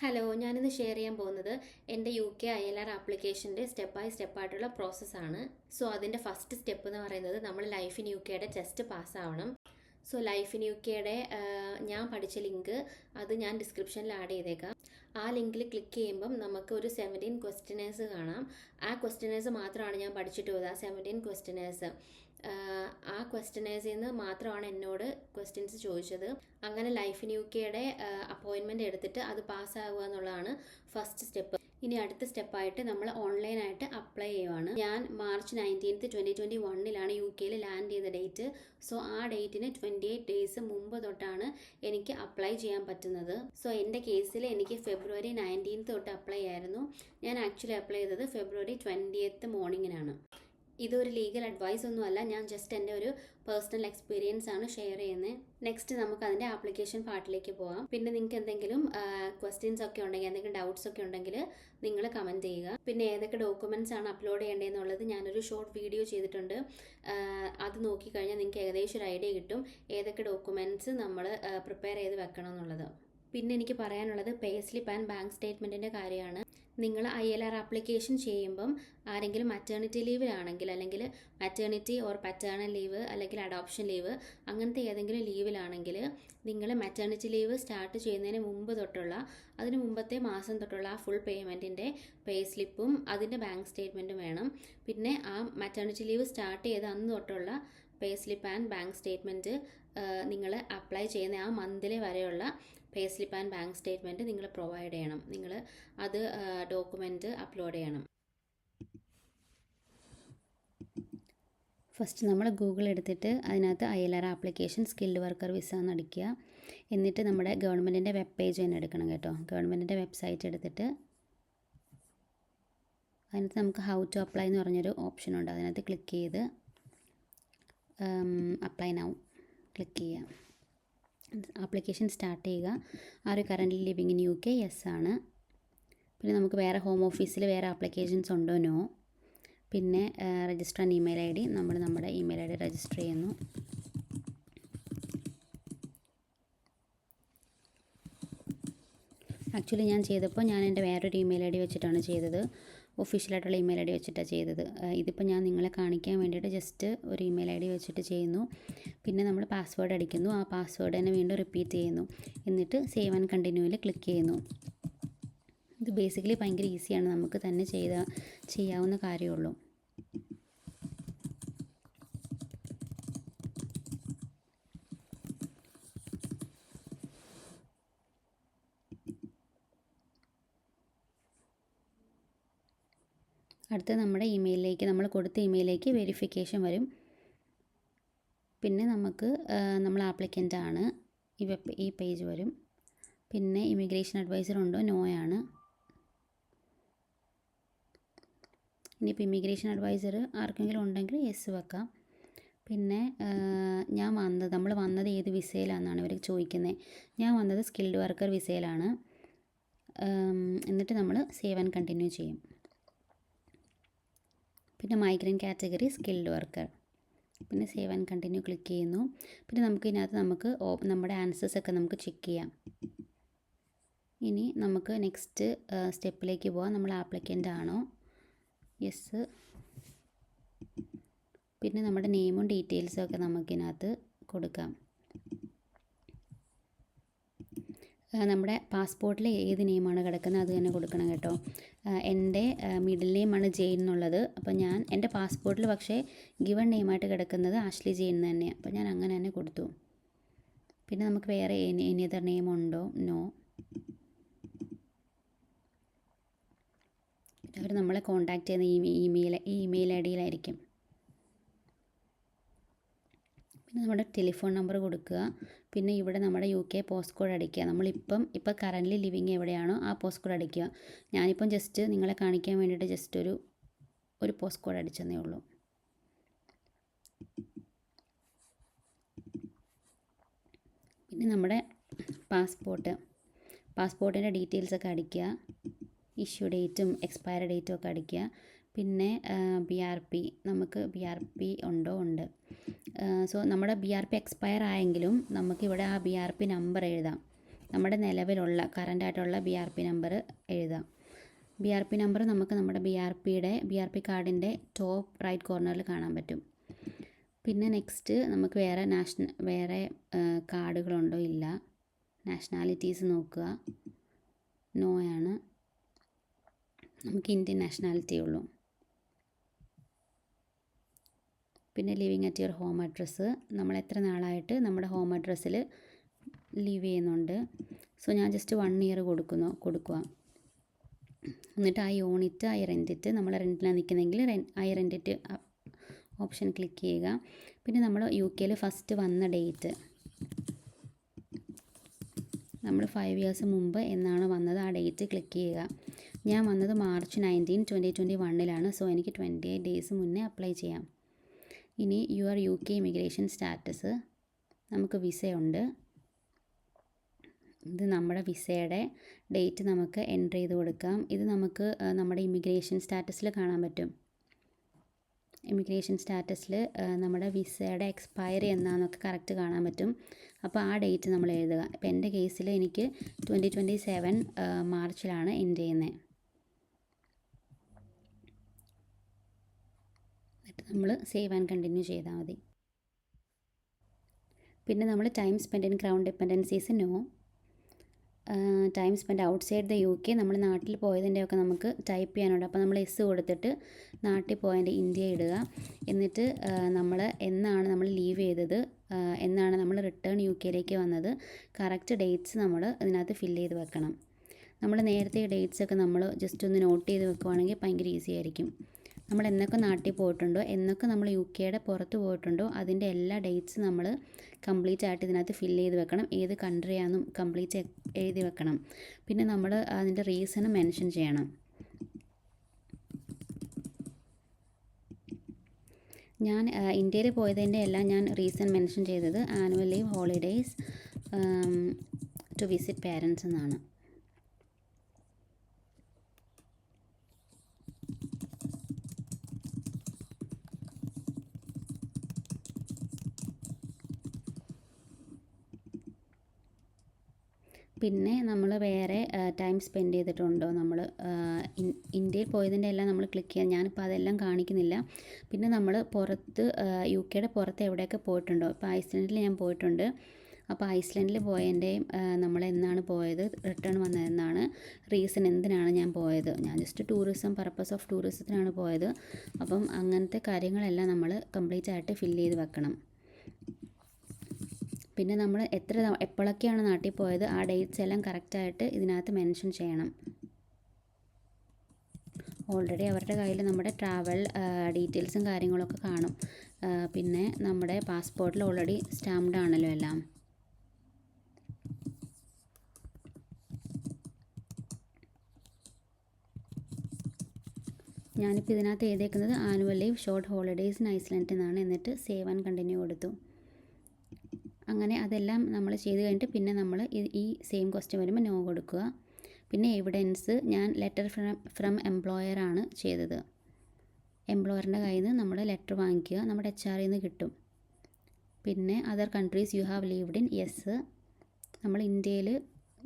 Hello, ഞാനിന്ന് share ചെയ്യാൻ പോകുന്നത് എൻ്റെ UK ILR ആപ്ലിക്കേഷൻ്റെ സ്റ്റെപ്പ് ബൈ സ്റ്റെപ്പായിട്ടുള്ള പ്രോസസ്സാണ്. സോ അതിൻ്റെ ഫസ്റ്റ് സ്റ്റെപ്പ് എന്ന് പറയുന്നത് നമ്മൾ ലൈഫ് ഇൻ UKയുടെ ടെസ്റ്റ് പാസ്സാവണം. സോ ലൈഫ് ഇൻ UKയുടെ ഞാൻ പഠിച്ച ലിങ്ക് അത് ഞാൻ ഡിസ്ക്രിപ്ഷനിൽ ആഡ് ചെയ്തേക്കാം. ആ ലിങ്കിൽ ക്ലിക്ക് ചെയ്യുമ്പം നമുക്ക് ഒരു 17 ക്വസ്റ്റ്യനേഴ്സ് കാണാം. ആ ക്വസ്റ്റ്യനേഴ്സ് മാത്രമാണ് ഞാൻ പഠിച്ചിട്ട് പോയത്. ആ 17 ക്വസ്റ്റ്യനേഴ്സ് ആ ക്വസ്റ്റ്യനേഴ്സിൽ നിന്ന് മാത്രമാണ് എന്നോട് ക്വസ്റ്റ്യൻസ് ചോദിച്ചത്. അങ്ങനെ ലൈഫ് ഇൻ UKയുടെ അപ്പോയിൻമെൻറ്റ് എടുത്തിട്ട് അത് പാസ്സാവുക എന്നുള്ളതാണ് ഫസ്റ്റ് സ്റ്റെപ്പ്. ഇനി അടുത്ത സ്റ്റെപ്പായിട്ട് നമ്മൾ ഓൺലൈനായിട്ട് അപ്ലൈ ചെയ്യുവാണ്. ഞാൻ മാർച്ച് 19, 2021 UKയിൽ ലാൻഡ് ചെയ്ത ഡേറ്റ്. സോ ആ ഡേറ്റിന് 28 ഡേയ്സ് മുമ്പ് തൊട്ടാണ് എനിക്ക് അപ്ലൈ ചെയ്യാൻ പറ്റുന്നത്. സോ എൻ്റെ കേസിൽ എനിക്ക് ഫെബ്രുവരി 19 തൊട്ട് അപ്ലൈ ആയിരുന്നു. ഞാൻ ആക്ച്വലി അപ്ലൈ ചെയ്തത് ഫെബ്രുവരി 20 മോർണിംഗിനാണ്. ഇതൊരു ലീഗൽ അഡ്വൈസ് ഒന്നുമല്ല, ഞാൻ ജസ്റ്റ് എൻ്റെ ഒരു പേഴ്സണൽ എക്സ്പീരിയൻസ് ആണ് ഷെയർ ചെയ്യുന്നത്. നെക്സ്റ്റ് നമുക്ക് അതിൻ്റെ ആപ്ലിക്കേഷൻ പാർട്ടിലേക്ക് പോകാം. പിന്നെ നിങ്ങൾക്ക് എന്തെങ്കിലും ക്വസ്റ്റ്യൻസ് ഒക്കെ ഉണ്ടെങ്കിൽ, എന്തെങ്കിലും ഡൗട്ട്സ് ഒക്കെ ഉണ്ടെങ്കിൽ നിങ്ങൾ കമൻറ്റ് ചെയ്യുക. പിന്നെ ഏതൊക്കെ ഡോക്യുമെൻറ്റ്സ് ആണ് അപ്ലോഡ് ചെയ്യേണ്ടതെന്നുള്ളത് ഞാനൊരു ഷോർട്ട് വീഡിയോ ചെയ്തിട്ടുണ്ട്. അത് നോക്കിക്കഴിഞ്ഞാൽ നിങ്ങൾക്ക് ഏകദേശം ഒരു ഐഡിയ കിട്ടും ഏതൊക്കെ ഡോക്യുമെൻറ്റ്സ് നമ്മൾ പ്രിപ്പയർ ചെയ്ത് വെക്കണം എന്നുള്ളത്. പിന്നെ എനിക്ക് പറയാനുള്ളത് പേ സ്ലിപ്പ് ആൻഡ് ബാങ്ക് സ്റ്റേറ്റ്മെൻറ്റിൻ്റെ കാര്യമാണ്. നിങ്ങൾ ILR ആപ്ലിക്കേഷൻ ചെയ്യുമ്പം ആരെങ്കിലും മറ്റേണിറ്റി ലീവിലാണെങ്കിൽ, അല്ലെങ്കിൽ മറ്റേണിറ്റി ഓർ പറ്റേണൽ ലീവ്, അല്ലെങ്കിൽ അഡോപ്ഷൻ ലീവ്, അങ്ങനത്തെ ഏതെങ്കിലും ലീവിലാണെങ്കിൽ നിങ്ങൾ മറ്റേണിറ്റി ലീവ് സ്റ്റാർട്ട് ചെയ്യുന്നതിന് മുമ്പ് തൊട്ടുള്ള, അതിന് മുമ്പത്തെ മാസം തൊട്ടുള്ള ആ ഫുൾ പേയ്മെൻറ്റിൻ്റെ പേ സ്ലിപ്പും അതിൻ്റെ ബാങ്ക് സ്റ്റേറ്റ്മെൻറ്റും വേണം. പിന്നെ ആ മറ്റേണിറ്റി ലീവ് സ്റ്റാർട്ട് ചെയ്ത അന്ന് തൊട്ടുള്ള pay slip and bank statement നിങ്ങൾ അപ്ലൈ ചെയ്യുന്ന ആ മന്തിലെ വരെയുള്ള pay slip and bank statement നിങ്ങൾ പ്രൊവൈഡ് ചെയ്യണം. നിങ്ങൾ അത് ഡോക്യുമെൻറ്റ് അപ്ലോഡ് ചെയ്യണം. ഫസ്റ്റ് നമ്മൾ ഗൂഗിൾ എടുത്തിട്ട് അതിനകത്ത് ILR application skilled worker visa എന്നടിക്കുക. എന്നിട്ട് നമ്മുടെ ഗവൺമെൻറ്റിൻ്റെ വെബ് പേജ് തന്നെ എടുക്കണം കേട്ടോ. ഗവൺമെൻറ്റിൻ്റെ വെബ്സൈറ്റ് എടുത്തിട്ട് അതിനകത്ത് നമുക്ക് ഹൗ ടു അപ്ലൈ എന്ന് പറഞ്ഞൊരു ഓപ്ഷൻ ഉണ്ട്. അതിനകത്ത് ക്ലിക്ക് ചെയ്ത് അപ്ലൈ നൗ ക്ലിക്ക് ചെയ്യുക. ആപ്ലിക്കേഷൻ സ്റ്റാർട്ട് ചെയ്യുക. Are you currently living in UK? Yes ആണ്. പിന്നെ നമുക്ക് വേറെ ഹോം ഓഫീസിൽ വേറെ ആപ്ലിക്കേഷൻസ് ഉണ്ടോ? നോ. പിന്നെ രജിസ്റ്റർ ആൻ ഇമെയിൽ ID, നമ്മൾ നമ്മുടെ ഇമെയിൽ ID രജിസ്റ്റർ ചെയ്യുന്നു. ആക്ച്വലി ഞാൻ ചെയ്തപ്പോൾ ഞാൻ എൻ്റെ വേറൊരു ഇമെയിൽ ID വെച്ചിട്ടാണ് ചെയ്തത്. ഒഫീഷ്യലായിട്ടുള്ള ഇമെയിൽ ID വെച്ചിട്ടാണ് ചെയ്തത്. ഇതിപ്പോൾ ഞാൻ നിങ്ങളെ കാണിക്കാൻ വേണ്ടിയിട്ട് ജസ്റ്റ് ഒരു ഇമെയിൽ ID വെച്ചിട്ട് ചെയ്യുന്നു. പിന്നെ നമ്മൾ പാസ്വേഡ് അടിക്കുന്നു. ആ പാസ്വേഡ് തന്നെ വീണ്ടും റിപ്പീറ്റ് ചെയ്യുന്നു. എന്നിട്ട് സേവ് ആൻഡ് കണ്ടിന്യൂവിൽ ക്ലിക്ക് ചെയ്യുന്നു. ഇത് ബേസിക്കലി ഭയങ്കര ഈസിയാണ്, നമുക്ക് തന്നെ ചെയ്യാവുന്ന കാര്യമുള്ളൂ. അടുത്ത നമ്മുടെ ഇമെയിലിലേക്ക്, നമ്മൾ കൊടുത്ത ഇമെയിലിലേക്ക് വെരിഫിക്കേഷൻ വരും. പിന്നെ നമുക്ക് നമ്മൾ ആപ്ലിക്കൻ്റ് ആണ്, ഈ പേജ് വരും. പിന്നെ ഇമിഗ്രേഷൻ അഡ്വൈസർ ഉണ്ടോ? നോ ആണ്. ഇനിയിപ്പോൾ ഇമിഗ്രേഷൻ അഡ്വൈസർ ആർക്കെങ്കിലും ഉണ്ടെങ്കിൽ യെസ് വെക്കാം. പിന്നെ നമ്മൾ വന്നത് ഏത് വിസയിലാണെന്നാണ് ഇവർ ചോദിക്കുന്നത്. ഞാൻ വന്നത് സ്കിൽഡ് വർക്കർ വിസയിലാണ്. എന്നിട്ട് നമ്മൾ സേവ് ആൻഡ് കണ്ടിന്യൂ ചെയ്യും. പിന്നെ മൈഗ്രൻ്റ് കാറ്റഗറി സ്കിൽഡ് വർക്കർ. പിന്നെ സേവ് ആൻഡ് കണ്ടിന്യൂ ക്ലിക്ക് ചെയ്യുന്നു. പിന്നെ നമുക്ക് നമ്മുടെ ആൻസേഴ്സൊക്കെ നമുക്ക് ചെക്ക് ചെയ്യാം. ഇനി നമുക്ക് നെക്സ്റ്റ് സ്റ്റെപ്പിലേക്ക് പോകാം. നമ്മൾ ആപ്ലിക്കൻ്റ് ആണോ? യെസ്. പിന്നെ നമ്മുടെ നെയിമും ഡീറ്റെയിൽസും ഒക്കെ നമുക്കിതിനകത്ത് കൊടുക്കാം. നമ്മുടെ പാസ്പോർട്ടിൽ ഏത് നെയിമാണ് കിടക്കുന്നത് അത് തന്നെ കൊടുക്കണം കേട്ടോ. എൻ്റെ മിഡിൽ നെയിമാണ് ജെയിൻ എന്നുള്ളത്. അപ്പോൾ എൻ്റെ പാസ്പോർട്ടിൽ പക്ഷേ ഗിവൺ നെയിമായിട്ട് കിടക്കുന്നത് ആഷ്ലി ജെയിൻ തന്നെയാണ്. അപ്പോൾ ഞാൻ അങ്ങനെ തന്നെ കൊടുത്തു. പിന്നെ നമുക്ക് വേറെ എനി അതർ നെയിം ഉണ്ടോ? നോ. അവർ നമ്മളെ കോൺടാക്റ്റ് ചെയ്യുന്ന ഇമെയിൽ IDയിലായിരിക്കും. പിന്നെ നമ്മുടെ ടെലിഫോൺ നമ്പർ കൊടുക്കുക. പിന്നെ ഇവിടെ നമ്മുടെ UK പോസ്റ്റ് കോഡ് അടിക്കുക. നമ്മളിപ്പോൾ കറൻ്റ്ലി ലിവിങ് എവിടെയാണോ ആ പോസ്റ്റ് കോഡ് അടിക്കുക. ഞാനിപ്പം ജസ്റ്റ് നിങ്ങളെ കാണിക്കാൻ വേണ്ടിയിട്ട് ജസ്റ്റ് ഒരു പോസ്റ്റ് കോഡ് അടിച്ചെന്നേ ഉള്ളൂ. പിന്നെ നമ്മുടെ പാസ്പോർട്ടിൻ്റെ ഡീറ്റെയിൽസൊക്കെ അടിക്കുക. ഇഷ്യൂ ഡേറ്റും എക്സ്പയറി ഡേറ്റും ഒക്കെ അടിക്കുക. പിന്നെ BRP, നമുക്ക് BRP ഉണ്ടോ? ഉണ്ട്. സോ നമ്മുടെ BRP എക്സ്പയർ ആയെങ്കിലും നമുക്കിവിടെ ആ BRP നമ്പർ എഴുതാം. നമ്മുടെ നിലവിലുള്ള കറൻ്റായിട്ടുള്ള BRP നമ്പർ എഴുതാം. BRP നമ്പർ നമുക്ക് നമ്മുടെ BRP കാർഡിൻ്റെ ടോപ്പ് റൈറ്റ് കോർണറിൽ കാണാൻ പറ്റും. പിന്നെ നെക്സ്റ്റ് നമുക്ക് വേറെ കാർഡുകളുണ്ടോ ഇല്ല. നാഷണാലിറ്റീസ് നോക്കുക, നോ ആണ്. നമുക്ക് ഇന്ത്യൻ നാഷണാലിറ്റി ഉള്ളൂ. പിന്നെ living at your home address, നമ്മൾ എത്ര നാളായിട്ട് നമ്മുടെ ഹോം അഡ്രസ്സിൽ ലീവ് ചെയ്യുന്നുണ്ട്. സോ ഞാൻ ജസ്റ്റ് 1 ഇയർ കൊടുക്കുക. എന്നിട്ട് ഐ റെൻറ്റിറ്റ് നമ്മൾ റെൻറ്റിലാണ് നിൽക്കുന്നതെങ്കിൽ ഐ റെൻറ്റിറ്റ് ഓപ്ഷൻ ക്ലിക്ക് ചെയ്യുക. പിന്നെ നമ്മൾ UK ഫസ്റ്റ് വന്ന ഡേറ്റ്, നമ്മൾ 5 ഇയേഴ്സ് മുമ്പ് എന്നാണ് വന്നത് ആ ഡേറ്റ് ക്ലിക്ക് ചെയ്യുക. ഞാൻ വന്നത് March 19, 2021 സോ എനിക്ക് 28 ഡേയ്സ് മുന്നേ അപ്ലൈ ചെയ്യാം. ഇനി യുവർ UK ഇമിഗ്രേഷൻ സ്റ്റാറ്റസ്, നമുക്ക് വിസയുണ്ട്. ഇത് നമ്മുടെ വിസയുടെ ഡേറ്റ് നമുക്ക് എൻ്റർ ചെയ്ത് കൊടുക്കാം. ഇത് നമുക്ക് നമ്മുടെ ഇമിഗ്രേഷൻ സ്റ്റാറ്റസിൽ കാണാൻ പറ്റും. ഇമിഗ്രേഷൻ സ്റ്റാറ്റസിൽ നമ്മുടെ വിസയുടെ എക്സ്പയറി എന്നാന്നൊക്കെ കറക്റ്റ് കാണാൻ പറ്റും. അപ്പോൾ ആ ഡേറ്റ് നമ്മൾ എഴുതുക. ഇപ്പോൾ എൻ്റെ കേസിൽ എനിക്ക് 2027 മാർച്ചിലാണ് എൻ്റർ ചെയ്യുന്നത്. എന്നിട്ട് നമ്മൾ സേവ് ആൻഡ് കണ്ടിന്യൂ ചെയ്താൽ മതി. പിന്നെ നമ്മൾ time spend in Crown Dependencies no. Time spend outside the UK, നമ്മൾ നാട്ടിൽ പോയതിൻ്റെയൊക്കെ നമുക്ക് ടൈപ്പ് ചെയ്യാനുണ്ട്. അപ്പോൾ നമ്മൾ എസ് കൊടുത്തിട്ട് നാട്ടിൽ പോയതിൻ്റെ ഇന്ത്യ ഇടുക. എന്നിട്ട് എന്നാണ് നമ്മൾ ലീവ് ചെയ്തത്, എന്നാണ് നമ്മൾ റിട്ടേൺ UK വന്നത്, കറക്റ്റ് ഡേറ്റ്സ് നമ്മൾ ഇതിനകത്ത് ഫില്ല് ചെയ്ത് വെക്കണം. നമ്മൾ നേരത്തെ ഡേറ്റ്സൊക്കെ നമ്മൾ ജസ്റ്റ് ഒന്ന് നോട്ട് ചെയ്ത് വെക്കുവാണെങ്കിൽ ഭയങ്കര ഈസി ആയിരിക്കും. നമ്മൾ എന്നൊക്കെ നാട്ടിൽ പോയിട്ടുണ്ടോ, എന്നൊക്കെ നമ്മൾ UK പുറത്ത് പോയിട്ടുണ്ടോ, അതിൻ്റെ എല്ലാ ഡേറ്റ്സ് നമ്മൾ കംപ്ലീറ്റ് ആയിട്ട് ഇതിനകത്ത് ഫില്ല് ചെയ്ത് വെക്കണം. ഏത് കൺട്രിയാണെന്നും കംപ്ലീറ്റ് എഴുതി വെക്കണം. പിന്നെ നമ്മൾ അതിൻ്റെ റീസൺ മെൻഷൻ ചെയ്യണം. ഞാൻ ഇന്ത്യയിൽ പോയതിൻ്റെ എല്ലാം ഞാൻ റീസൺ മെൻഷൻ ചെയ്തത് annual leave, holidays, to visit parents എന്നാണ്. പിന്നെ നമ്മൾ വേറെ ടൈം സ്പെൻഡ് ചെയ്തിട്ടുണ്ടോ, നമ്മൾ ഇന്ത്യയിൽ പോയതിൻ്റെ എല്ലാം നമ്മൾ ക്ലിക്ക് ചെയ്യാം. ഞാനിപ്പോൾ അതെല്ലാം കാണിക്കുന്നില്ല. പിന്നെ നമ്മൾ പുറത്ത് UK പുറത്ത് എവിടെയൊക്കെ പോയിട്ടുണ്ടോ, ഇപ്പോൾ ഐസ്ലൻഡിൽ ഞാൻ പോയിട്ടുണ്ട്. അപ്പോൾ ഐസ്ലൻഡിൽ പോയതിൻ്റെയും നമ്മൾ എന്നാണ് പോയത്, റിട്ടേൺ വന്നതെന്നാണ്, റീസൺ എന്തിനാണ് ഞാൻ പോയത്, ഞാൻ ജസ്റ്റ് പർപ്പസ് ഓഫ് ടൂറിസത്തിനാണ് പോയത്. അപ്പം അങ്ങനത്തെ കാര്യങ്ങളെല്ലാം നമ്മൾ കംപ്ലീറ്റ് ആയിട്ട് ഫില്ല് ചെയ്ത് വെക്കണം. പിന്നെ നമ്മൾ എപ്പോഴൊക്കെയാണ് നാട്ടിൽ പോയത് ആ ഡേറ്റ്സ് എല്ലാം കറക്റ്റായിട്ട് ഇതിനകത്ത് മെൻഷൻ ചെയ്യണം. ഓൾറെഡി അവരുടെ കയ്യിൽ നമ്മുടെ ട്രാവൽ ഡീറ്റെയിൽസും കാര്യങ്ങളൊക്കെ കാണും. പിന്നെ നമ്മുടെ പാസ്പോർട്ടിൽ ഓൾറെഡി സ്റ്റാമ്പ്ഡ് ആണല്ലോ എല്ലാം. ഞാനിപ്പോൾ ഇതിനകത്ത് എഴുതിയേക്കുന്നത് annual leave, short holidays in Iceland എന്നാണ്. എന്നിട്ട് സേവ് ആൻഡ് കണ്ടിന്യൂ കൊടുത്തു. അങ്ങനെ അതെല്ലാം നമ്മൾ ചെയ്ത് കഴിഞ്ഞിട്ട് പിന്നെ നമ്മൾ ഈ സെയിം ക്വസ്റ്റ്യൻ വരുമ്പോൾ നോ കൊടുക്കുക. പിന്നെ എവിഡൻസ്, ഞാൻ ലെറ്റർ ഫ്രം എംപ്ലോയറാണ് ചെയ്തത്. എംപ്ലോയറിൻ്റെ കയ്യിൽ നിന്ന് നമ്മൾ ലെറ്റർ വാങ്ങിക്കുക, നമ്മുടെ HRയിൽ നിന്ന് കിട്ടും. പിന്നെ other countries you have lived in, yes, നമ്മൾ ഇന്ത്യയിൽ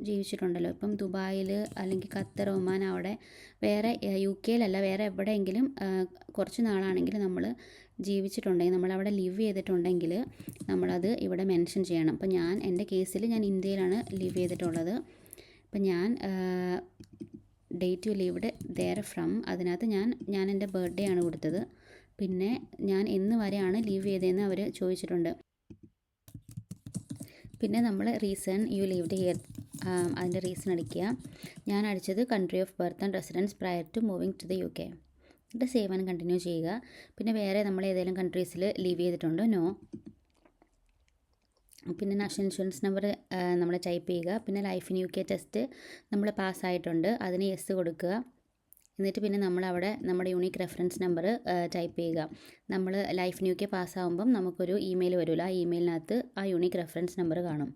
ജീവിച്ചിട്ടുണ്ടല്ലോ. ഇപ്പം ദുബായിൽ അല്ലെങ്കിൽ ഖത്തർ, ഒമാൻ, അവിടെ വേറെ UK വേറെ എവിടെയെങ്കിലും കുറച്ച് നാളാണെങ്കിൽ നമ്മൾ ജീവിച്ചിട്ടുണ്ടെങ്കിൽ, നമ്മളവിടെ ലിവ് ചെയ്തിട്ടുണ്ടെങ്കിൽ നമ്മളത് ഇവിടെ മെൻഷൻ ചെയ്യണം. അപ്പോൾ എൻ്റെ കേസിൽ ഞാൻ ഇന്ത്യയിലാണ് ലിവ് ചെയ്തിട്ടുള്ളത്. അപ്പം ഞാൻ date you lived there from, അതിനകത്ത് ഞാൻ എൻ്റെ ബർത്ത്ഡേ ആണ് കൊടുത്തത്. പിന്നെ ഞാൻ എന്ന് വരെയാണ് ലീവ് ചെയ്തതെന്ന് അവർ ചോദിച്ചിട്ടുണ്ട്. പിന്നെ നമ്മൾ റീസൺ യു ലീവ്ഡ് ഹിയർ, അതിൻ്റെ റീസൺ അടിക്കുക. ഞാൻ അടിച്ചത് country of birth and residence prior to moving to the UK. എന്നിട്ട് സേവ് ആൻഡ് കണ്ടിന്യൂ ചെയ്യുക. പിന്നെ വേറെ നമ്മൾ ഏതെങ്കിലും കൺട്രീസിൽ ലീവ് ചെയ്തിട്ടുണ്ടോ, നോ. പിന്നെ നാഷണൽ ഇൻഷുറൻസ് നമ്പർ നമ്മൾ ടൈപ്പ് ചെയ്യുക. പിന്നെ ലൈഫ് ഇൻ UK ടെസ്റ്റ് നമ്മൾ പാസ്സായിട്ടുണ്ട്, അതിന് യെസ് കൊടുക്കുക. എന്നിട്ട് പിന്നെ നമ്മളവിടെ നമ്മുടെ യൂണിക് റെഫറൻസ് നമ്പർ ടൈപ്പ് ചെയ്യുക. നമ്മൾ ലൈഫ് ഇൻ UK പാസ്സാകുമ്പം നമുക്കൊരു ഇമെയിൽ വരുമല്ലോ, ആ ഇമെയിലിനകത്ത് ആ യൂണിക് റെഫറൻസ് നമ്പർ കാണും.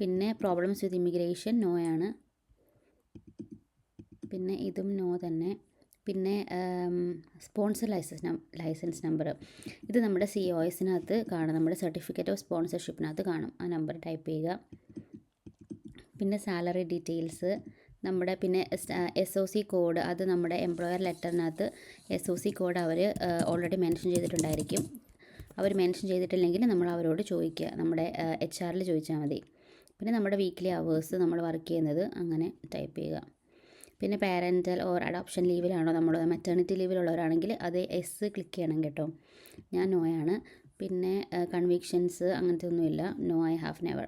പിന്നെ പ്രോബ്ലംസ് വിത്ത് ഇമിഗ്രേഷൻ നോ ആണ്. പിന്നെ ഇതും നോ തന്നെ. പിന്നെ സ്പോൺസർ ലൈസൻസ് നമ്പർ, ഇത് നമ്മുടെ COSനകത്ത് കാണും, നമ്മുടെ സർട്ടിഫിക്കറ്റ് ഓഫ് സ്പോൺസർഷിപ്പിനകത്ത് കാണും. ആ നമ്പർ ടൈപ്പ് ചെയ്യുക. പിന്നെ സാലറി ഡീറ്റെയിൽസ്, നമ്മുടെ പിന്നെ SOC കോഡ്, അത് നമ്മുടെ എംപ്ലോയർ ലെറ്ററിനകത്ത് SOC കോഡ് അവർ ഓൾറെഡി മെൻഷൻ ചെയ്തിട്ടുണ്ടായിരിക്കും. അവർ മെൻഷൻ ചെയ്തിട്ടില്ലെങ്കിൽ നമ്മൾ അവരോട് ചോദിക്കുക, നമ്മുടെ HR ചോദിച്ചാൽ മതി. പിന്നെ നമ്മുടെ വീക്ക്ലി അവേഴ്സ്, നമ്മൾ വർക്ക് ചെയ്യുന്നത്, അങ്ങനെ ടൈപ്പ് ചെയ്യുക. പിന്നെ പാരൻ്റൽ ഓർ അഡോപ്ഷൻ ലീവിലാണോ നമ്മൾ, മെറ്റേണിറ്റി ലീവിലുള്ളവരാണെങ്കിൽ അത് ക്ലിക്ക് ചെയ്യണം കേട്ടോ. ഞാൻ നോയാണ്. പിന്നെ കൺവിക്ഷൻസ് അങ്ങനത്തെ ഒന്നുമില്ല, നോ ഐ ഹാവ് നെവർ.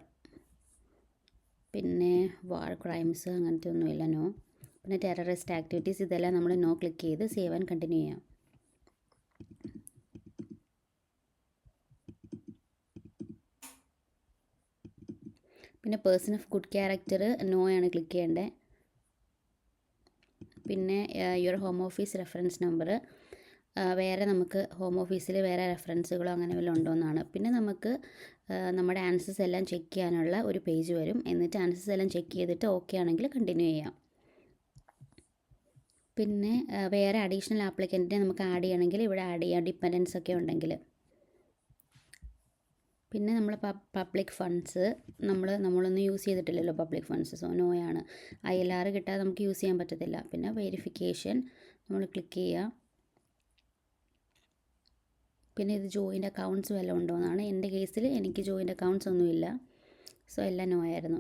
പിന്നെ വാർ ക്രൈംസ് അങ്ങനത്തെ ഒന്നുമില്ല, നോ. പിന്നെ ടെററിസ്റ്റ് ആക്ടിവിറ്റീസ്, ഇതെല്ലാം നമ്മൾ നോ ക്ലിക്ക് ചെയ്ത് സേവ് ആൻഡ് കണ്ടിന്യൂ ചെയ്യാം. പിന്നെ person of good character no ആണ് ക്ലിക്ക് ചെയ്യേണ്ടത്. പിന്നെ your home office reference number, വേറെ നമുക്ക് ഹോം ഓഫീസിൽ വേറെ റെഫറൻസുകളോ അങ്ങനെ വല്ലതും ഉണ്ടോയെന്നാണ്. പിന്നെ നമുക്ക് നമ്മുടെ ആൻസേഴ്സ് എല്ലാം ചെക്ക് ചെയ്യാനുള്ള ഒരു പേജ് വരും. എന്നിട്ട് ആൻസേഴ്സ് എല്ലാം ചെക്ക് ചെയ്തിട്ട് ഓക്കെ ആണെങ്കിൽ കണ്ടിന്യൂ ചെയ്യാം. പിന്നെ വേറെ അഡീഷണൽ ആപ്ലിക്കൻറ്റിനെ നമുക്ക് ആഡ് ചെയ്യണമെങ്കിൽ ഇവിടെ ആഡ് ചെയ്യാം, ഡിപ്പെൻഡൻസ് ഒക്കെ ഉണ്ടെങ്കിൽ. പിന്നെ നമ്മൾ പബ്ലിക് ഫണ്ട്സ് നമ്മളൊന്നും യൂസ് ചെയ്തിട്ടില്ലല്ലോ പബ്ലിക് ഫണ്ട്സ്, സോ നോയാണ്. ILR കിട്ടാതെ നമുക്ക് യൂസ് ചെയ്യാൻ പറ്റത്തില്ല. പിന്നെ വെരിഫിക്കേഷൻ നമ്മൾ ക്ലിക്ക് ചെയ്യുക. പിന്നെ ഇത് ജോയിൻ്റ് അക്കൗണ്ട്സ് വല്ലതും ഉണ്ടോയെന്നാണ്. എൻ്റെ കേസിൽ എനിക്ക് ജോയിൻ്റ് അക്കൗണ്ട്സ് ഒന്നുമില്ല, സോ എല്ലാം നോ ആയിരുന്നു.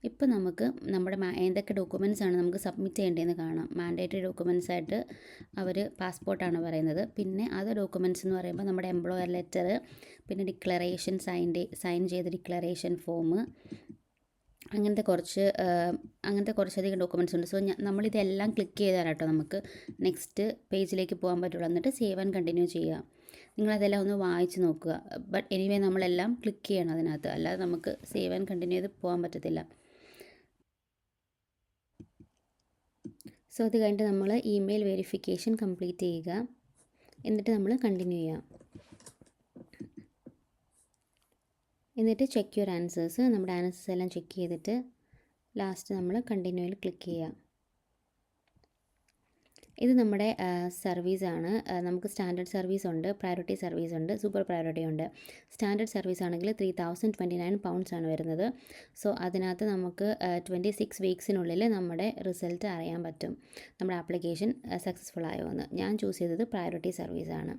ഇപ്പം നമുക്ക് നമ്മുടെ എന്തൊക്കെ ഡോക്യുമെൻറ്റ്സാണ് നമുക്ക് സബ്മിറ്റ് ചെയ്യേണ്ടതെന്ന് കാണാം. മാൻഡേറ്ററി ഡോക്യുമെൻറ്റ്സ് ആയിട്ട് അവർ പാസ്പോർട്ടാണ് പറയുന്നത്. പിന്നെ അതർ ഡോക്യുമെൻറ്റ്സ് എന്ന് പറയുമ്പോൾ നമ്മുടെ എംപ്ലോയർ ലെറ്റർ, പിന്നെ ഡിക്ലറേഷൻ, സൈൻ ചെയ്ത ഡിക്ലറേഷൻ ഫോം, അങ്ങനത്തെ കുറച്ചധികം ഡോക്യുമെൻറ്റ്സ് ഉണ്ട്. സോ നമ്മളിതെല്ലാം ക്ലിക്ക് ചെയ്താൽ കേട്ടോ നമുക്ക് നെക്സ്റ്റ് പേജിലേക്ക് പോകാൻ പറ്റുള്ളൂ. എന്നിട്ട് സേവ് ആൻഡ് കണ്ടിന്യൂ ചെയ്യുക. നിങ്ങളതെല്ലാം ഒന്ന് വായിച്ച് നോക്കുക. ബട്ട് എനിവേ നമ്മളെല്ലാം ക്ലിക്ക് ചെയ്യണം അതിനകത്ത്, അല്ലാതെ നമുക്ക് സേവ് ആൻഡ് കണ്ടിന്യൂ ചെയ്ത് പോകാൻ പറ്റത്തില്ല. സോ അത് കഴിഞ്ഞിട്ട് നമ്മൾ ഇമെയിൽ വെരിഫിക്കേഷൻ കംപ്ലീറ്റ് ചെയ്യുക. എന്നിട്ട് നമ്മൾ കണ്ടിന്യൂ ചെയ്യാം. എന്നിട്ട് ചെക്ക് യുവർ ആൻസേഴ്സ്, നമ്മുടെ ആൻസേഴ്സ് എല്ലാം ചെക്ക് ചെയ്തിട്ട് ലാസ്റ്റ് നമ്മൾ കണ്ടിന്യൂയിൽ ക്ലിക്ക് ചെയ്യുക. ഇത് നമ്മുടെ സർവീസാണ്. നമുക്ക് സ്റ്റാൻഡേർഡ് സർവീസ് ഉണ്ട്, പ്രയോറിറ്റി സർവീസ് ഉണ്ട്, സൂപ്പർ പ്രയോറിറ്റി ഉണ്ട്. സ്റ്റാൻഡേർഡ് സർവീസ് ആണെങ്കിൽ 3029 pounds ആണ് വരുന്നത്. സോ അതിനകത്ത് നമുക്ക് 26 വീക്സിനുള്ളിൽ നമ്മുടെ റിസൾട്ട് അറിയാൻ പറ്റും, നമ്മുടെ ആപ്ലിക്കേഷൻ സക്സസ്ഫുൾ ആയോ എന്ന്. ഞാൻ ചൂസ് ചെയ്തത് പ്രയോറിറ്റി സർവീസാണ്.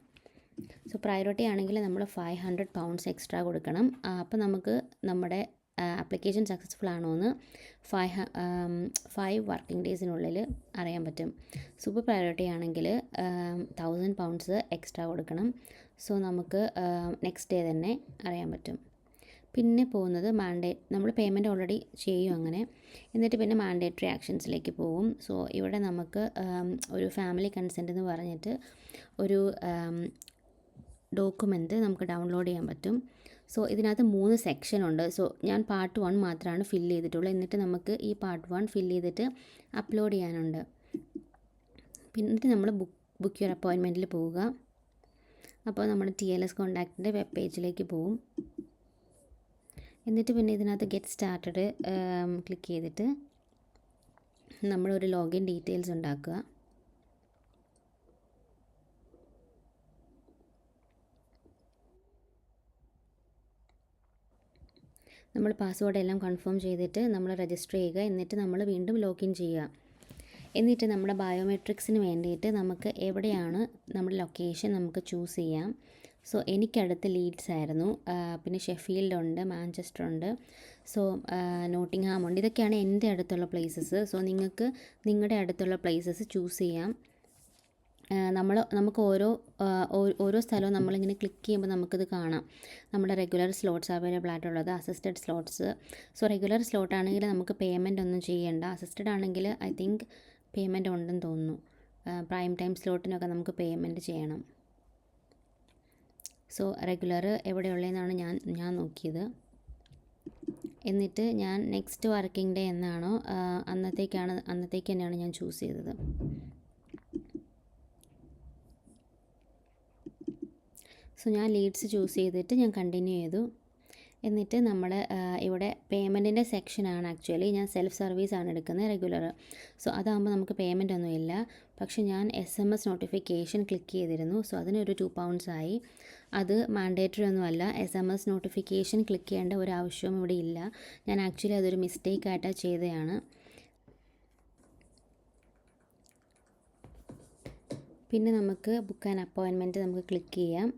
സോ പ്രയോറിറ്റി ആണെങ്കിൽ നമ്മൾ 500 pounds എക്സ്ട്രാ കൊടുക്കണം. അപ്പോൾ നമുക്ക് നമ്മുടെ ആപ്ലിക്കേഷൻ സക്സസ്ഫുൾ ആണോ എന്ന് 5 വർക്കിംഗ് ഡേയ്സിനുള്ളിൽ അറിയാൻ പറ്റും. സൂപ്പർ പ്രയോറിറ്റി ആണെങ്കിൽ 1000 pounds എക്സ്ട്രാ കൊടുക്കണം. സോ നമുക്ക് നെക്സ്റ്റ് ഡേ തന്നെ അറിയാൻ പറ്റും. പിന്നെ പോകുന്നത് നമ്മൾ പേയ്മെൻറ്റ് ഓൾറെഡി ചെയ്യും അങ്ങനെ. എന്നിട്ട് പിന്നെ മാൻഡേറ്ററി ആക്ഷൻസിലേക്ക് പോകും. സോ ഇവിടെ നമുക്ക് ഒരു ഫാമിലി കൺസെൻറ്റ് എന്ന് പറഞ്ഞിട്ട് ഒരു ഡോക്യുമെൻറ്റ് നമുക്ക് ഡൗൺലോഡ് ചെയ്യാൻ പറ്റും. സോ ഇതിനകത്ത് 3 സെക്ഷൻ ഉണ്ട്. സോ ഞാൻ പാർട്ട് 1 മാത്രമാണ് ഫില്ല് ചെയ്തിട്ടുള്ളൂ. എന്നിട്ട് നമുക്ക് ഈ പാർട്ട് 1 ഫില്ല് ചെയ്തിട്ട് അപ്ലോഡ് ചെയ്യാനുണ്ട്. എന്നിട്ട് നമ്മൾ ബുക്ക് യുവർ അപ്പോയിൻമെൻറ്റിൽ പോവുക. അപ്പോൾ നമ്മുടെ TLS കോൺടാക്റ്റിൻ്റെ വെബ് പേജിലേക്ക് പോവും. എന്നിട്ട് പിന്നെ ഇതിനകത്ത് ഗെറ്റ് സ്റ്റാർട്ടഡ് ക്ലിക്ക് ചെയ്തിട്ട് നമ്മളൊരു ലോഗിൻ ഡീറ്റെയിൽസ് ഉണ്ടാക്കുക. നമ്മൾ പാസ്വേഡ് എല്ലാം കൺഫേം ചെയ്തിട്ട് നമ്മൾ രജിസ്റ്റർ ചെയ്യുക. എന്നിട്ട് നമ്മൾ വീണ്ടും ലോഗിൻ ചെയ്യുക. എന്നിട്ട് നമ്മുടെ ബയോമെട്രിക്സിന് വേണ്ടിയിട്ട് നമുക്ക് എവിടെയാണ് നമ്മുടെ ലൊക്കേഷൻ നമുക്ക് ചൂസ് ചെയ്യാം. സോ എനിക്കടുത്ത് ലീഡ്സ് ആയിരുന്നു. പിന്നെ ഷെഫീൽഡ് ഉണ്ട്, മാഞ്ചസ്റ്റർ ഉണ്ട്, സോ നോട്ടിംഗ്ഹാം ഉണ്ട്. ഇതൊക്കെയാണ് എൻ്റെ അടുത്തുള്ള പ്ലേസസ്. സോ നിങ്ങൾക്ക് നിങ്ങളുടെ അടുത്തുള്ള പ്ലേസസ് ചൂസ് ചെയ്യാം. നമുക്ക് ഓരോ സ്ഥലവും നമ്മളിങ്ങനെ ക്ലിക്ക് ചെയ്യുമ്പോൾ നമുക്കിത് കാണാം. നമ്മുടെ റെഗുലർ സ്ലോട്ട്സ് അവൈലബിൾ ആയിട്ടുള്ളത്, assisted slots. So regular slot ആണെങ്കിൽ നമുക്ക് പേയ്മെൻ്റ് ഒന്നും ചെയ്യേണ്ട. അസിസ്റ്റഡ് ആണെങ്കിൽ ഐ തിങ്ക് പേയ്മെൻ്റ് ഉണ്ടെന്ന് തോന്നുന്നു. പ്രൈം ടൈം സ്ലോട്ടിനൊക്കെ നമുക്ക് പേയ്മെൻറ്റ് ചെയ്യണം. സോ റെഗുലർ എവിടെയുള്ളതെന്നാണ് ഞാൻ നോക്കിയത്. എന്നിട്ട് ഞാൻ നെക്സ്റ്റ് വർക്കിംഗ് ഡേ എന്നാണോ അന്നത്തേക്ക് തന്നെയാണ് ഞാൻ ചൂസ് ചെയ്തത്. സോ ഞാൻ ലീഡ്സ് ചൂസ് ചെയ്തിട്ട് ഞാൻ കണ്ടിന്യൂ ചെയ്തു. എന്നിട്ട് നമ്മൾ ഇവിടെ പേയ്മെൻറ്റിൻ്റെ സെക്ഷനാണ് ആക്ച്വലി ഞാൻ സെൽഫ് സർവീസാണ് എടുക്കുന്നത് റെഗുലർ. സോ അതാകുമ്പോൾ നമുക്ക് പേയ്മെൻ്റ് ഒന്നുമില്ല. പക്ഷെ ഞാൻ SMS നോട്ടിഫിക്കേഷൻ ക്ലിക്ക് ചെയ്തിരുന്നു. സോ അതിനൊരു 2 pounds ആയി. അത് മാൻഡേറ്ററി ഒന്നുമല്ല. SMS നോട്ടിഫിക്കേഷൻ ക്ലിക്ക് ചെയ്യേണ്ട ഒരു ആവശ്യവും ഇവിടെ ഇല്ല. ഞാൻ ആക്ച്വലി അതൊരു മിസ്റ്റേക്ക് ആയിട്ടാണ് ചെയ്തതാണ്. പിന്നെ നമുക്ക് ബുക്ക് ആൻഡ് അപ്പോയിൻമെൻറ്റ് നമുക്ക് ക്ലിക്ക് ചെയ്യാം.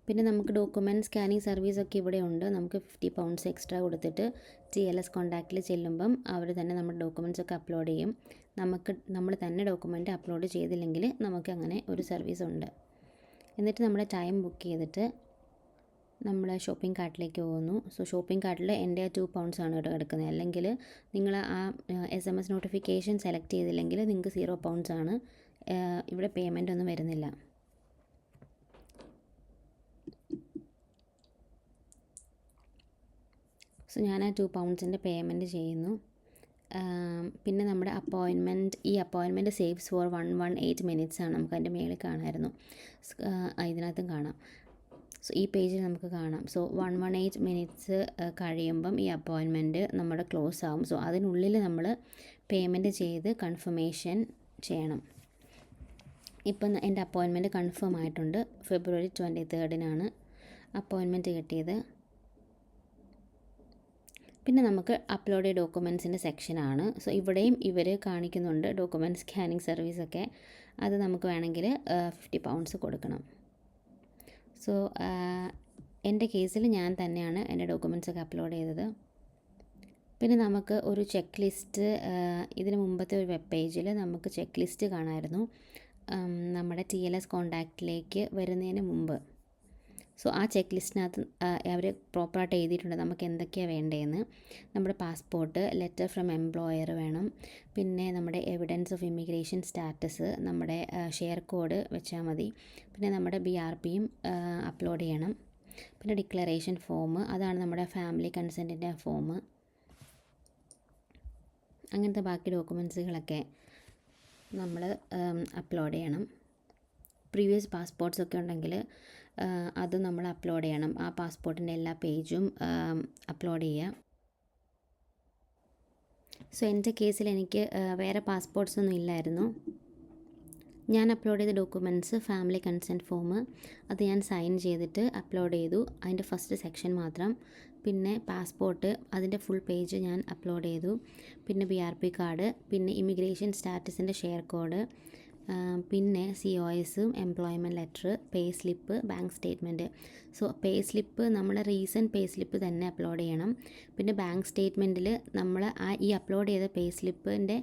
പിന്നെ നമുക്ക് ഡോക്യുമെൻറ്റ് സ്കാനിങ് സർവീസൊക്കെ ഇവിടെ ഉണ്ട്. നമുക്ക് 50 pounds എക്സ്ട്രാ കൊടുത്തിട്ട് TLS കോൺടാക്റ്റിൽ ചെല്ലുമ്പം അവർ തന്നെ നമ്മുടെ ഡോക്യുമെൻറ്റ്സ് ഒക്കെ അപ്ലോഡ് ചെയ്യും. നമ്മൾ തന്നെ ഡോക്യുമെൻ്റ് അപ്ലോഡ് ചെയ്തില്ലെങ്കിൽ നമുക്ക് അങ്ങനെ ഒരു സർവീസ് ഉണ്ട്. എന്നിട്ട് നമ്മുടെ ടൈം ബുക്ക് ചെയ്തിട്ട് നമ്മൾ ഷോപ്പിംഗ് കാർട്ടിലേക്ക് പോകുന്നു. സോ ഷോപ്പിംഗ് കാർട്ടിൽ എൻ്റെ 2 pounds ആണ് ഇവിടെ കിടക്കുന്നത്. അല്ലെങ്കിൽ നിങ്ങൾ ആ SMS നോട്ടിഫിക്കേഷൻ സെലക്ട് ചെയ്തില്ലെങ്കിൽ നിങ്ങൾക്ക് 0 pounds ആണ്. ഇവിടെ പേയ്മെൻ്റ് ഒന്നും വരുന്നില്ല. സോ ഞാൻ ആ 2 pounds പേയ്മെൻറ്റ് ചെയ്യുന്നു. പിന്നെ നമ്മുടെ ഈ അപ്പോയിൻമെൻറ്റ് സേവ്സ് ഫോർ 118 minutes ആണ്. നമുക്ക് അതിൻ്റെ മേളിൽ കാണാമായിരുന്നു. ഇതിനകത്തും കാണാം. സോ ഈ പേജിൽ നമുക്ക് കാണാം. സോ 118 minutes കഴിയുമ്പം ഈ അപ്പോയിൻമെൻറ്റ് നമ്മുടെ ക്ലോസ് ആവും. സോ അതിനുള്ളിൽ നമ്മൾ പേയ്മെൻറ്റ് ചെയ്ത് കൺഫർമേഷൻ ചെയ്യണം. ഇപ്പം എൻ്റെ അപ്പോയിൻമെൻറ്റ് കൺഫേം ആയിട്ടുണ്ട്. February 23rd അപ്പോയിൻമെൻറ്റ് കിട്ടിയത്. പിന്നെ നമുക്ക് അപ്ലോഡ് ചെയ്ത ഡോക്യുമെൻറ്റ്സിൻ്റെ സെക്ഷനാണ്. സോ ഇവിടെയും ഇവർ കാണിക്കുന്നുണ്ട് ഡോക്യുമെൻറ്റ് സ്കാനിങ് സർവീസൊക്കെ. അത് നമുക്ക് വേണമെങ്കിൽ 50 pounds കൊടുക്കണം. സോ എൻ്റെ കേസിൽ ഞാൻ തന്നെയാണ് എൻ്റെ ഡോക്യുമെൻറ്റ്സൊക്കെ അപ്ലോഡ് ചെയ്തത്. പിന്നെ നമുക്ക് ഒരു ചെക്ക് ലിസ്റ്റ്, ഇതിന് മുമ്പത്തെ ഒരു വെബ് പേജിൽ നമുക്ക് ചെക്ക് ലിസ്റ്റ് കാണാമായിരുന്നു നമ്മുടെ TLS കോൺടാക്റ്റിലേക്ക് വരുന്നതിന് മുമ്പ്. സോ ആ ചെക്ക് ലിസ്റ്റിനകത്ത് അവർ പ്രോപ്പറായിട്ട് എഴുതിയിട്ടുണ്ട് നമുക്ക് എന്തൊക്കെയാണ് വേണ്ടതെന്ന്. നമ്മുടെ പാസ്പോർട്ട്, ലെറ്റർ ഫ്രം എംപ്ലോയർ വേണം. പിന്നെ നമ്മുടെ എവിഡൻസ് ഓഫ് ഇമിഗ്രേഷൻ സ്റ്റാറ്റസ്, നമ്മുടെ ഷെയർ കോഡ് വെച്ചാൽ മതി. പിന്നെ നമ്മുടെ BRPയും അപ്ലോഡ് ചെയ്യണം. പിന്നെ ഡിക്ലറേഷൻ ഫോം, അതാണ് നമ്മുടെ ഫാമിലി കൺസെൻറ്റിൻ്റെ ഫോം. അങ്ങനത്തെ ബാക്കി ഡോക്യുമെൻറ്റ്സുകളൊക്കെ നമ്മൾ അപ്ലോഡ് ചെയ്യണം. പ്രീവിയസ് പാസ്പോർട്ട്സൊക്കെ ഉണ്ടെങ്കിൽ അത് നമ്മൾ അപ്ലോഡ് ചെയ്യണം. ആ പാസ്പോർട്ടിൻ്റെ എല്ലാ പേജും അപ്ലോഡ് ചെയ്യുക. സോ എൻ്റെ കേസിൽ എനിക്ക് വേറെ പാസ്പോർട്ട്സൊന്നും ഇല്ലായിരുന്നു. ഞാൻ അപ്ലോഡ് ചെയ്ത ഡോക്യുമെൻറ്റ്സ് ഫാമിലി കൺസെൻറ്റ് ഫോം, അത് ഞാൻ സൈൻ ചെയ്തിട്ട് അപ്ലോഡ് ചെയ്തു. അതിൻ്റെ ഫസ്റ്റ് സെക്ഷൻ മാത്രം. പിന്നെ പാസ്പോർട്ട്, അതിൻ്റെ ഫുൾ പേജ് ഞാൻ അപ്ലോഡ് ചെയ്തു. പിന്നെ BRP കാർഡ്, പിന്നെ ഇമിഗ്രേഷൻ സ്റ്റാറ്റസിൻ്റെ ഷെയർ കോഡ്, പിന്നെ COSും employment letter, pay slip, bank statement. So pay slip നമ്മൾ റീസെൻറ്റ് പേ സ്ലിപ്പ് തന്നെ അപ്ലോഡ് ചെയ്യണം. പിന്നെ ബാങ്ക് സ്റ്റേറ്റ്മെൻറ്റിൽ നമ്മൾ ഈ അപ്ലോഡ് ചെയ്ത പേ സ്ലിപ്പിൻ്റെ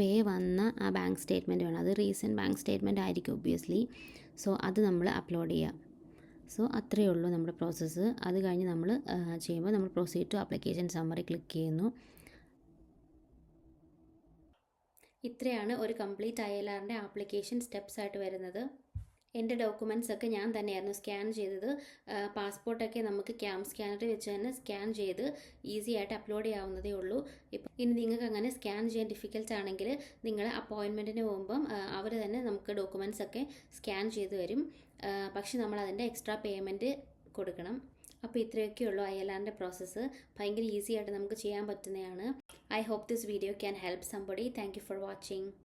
പേ വന്ന ആ ബാങ്ക് സ്റ്റേറ്റ്മെൻറ്റ് വേണം. അത് റീസെൻറ്റ് ബാങ്ക് സ്റ്റേറ്റ്മെൻറ്റ് ആയിരിക്കും ഒബ്വിയസ്ലി. സോ അത് നമ്മൾ അപ്ലോഡ് ചെയ്യുക. സോ അത്രയേ ഉള്ളൂ നമ്മുടെ പ്രോസസ്സ്. അത് കഴിഞ്ഞ് നമ്മൾ ചെയ്യുമ്പോൾ നമ്മൾ proceed to application summary click ചെയ്യുന്നു. ഇത്രയാണ് ഒരു കംപ്ലീറ്റ് ILRൻ്റെ ആപ്ലിക്കേഷൻ സ്റ്റെപ്സ് ആയിട്ട് വരുന്നത്. എൻ്റെ ഡോക്യുമെൻറ്റ്സ് ഒക്കെ ഞാൻ തന്നെയായിരുന്നു സ്കാൻ ചെയ്തത്. പാസ്പോർട്ടൊക്കെ നമുക്ക് ക്യാം സ്കാനറിൽ വെച്ച് തന്നെ സ്കാൻ ചെയ്ത് ഈസി ആയിട്ട് അപ്ലോഡ് ചെയ്യാവുന്നതേ ഉള്ളൂ. ഇപ്പം ഇനി നിങ്ങൾക്ക് അങ്ങനെ സ്കാൻ ചെയ്യാൻ ഡിഫിക്കൽട്ട് ആണെങ്കിൽ നിങ്ങൾ അപ്പോയിൻമെൻറ്റിന് പോകുമ്പം അവർ തന്നെ നമുക്ക് ഡോക്യുമെൻറ്റ്സ് ഒക്കെ സ്കാൻ ചെയ്ത് തരും. പക്ഷെ നമ്മൾ അതിൻ്റെ എക്സ്ട്രാ പേയ്മെൻറ്റ് കൊടുക്കണം. അപ്പോൾ ഇത്രയൊക്കെയുള്ളൂ ILRൻ്റെ പ്രോസസ്സ്. ഭയങ്കര ഈസി ആയിട്ട് നമുക്ക് ചെയ്യാൻ പറ്റുന്നതാണ്. I hope this video can help somebody. Thank you for watching.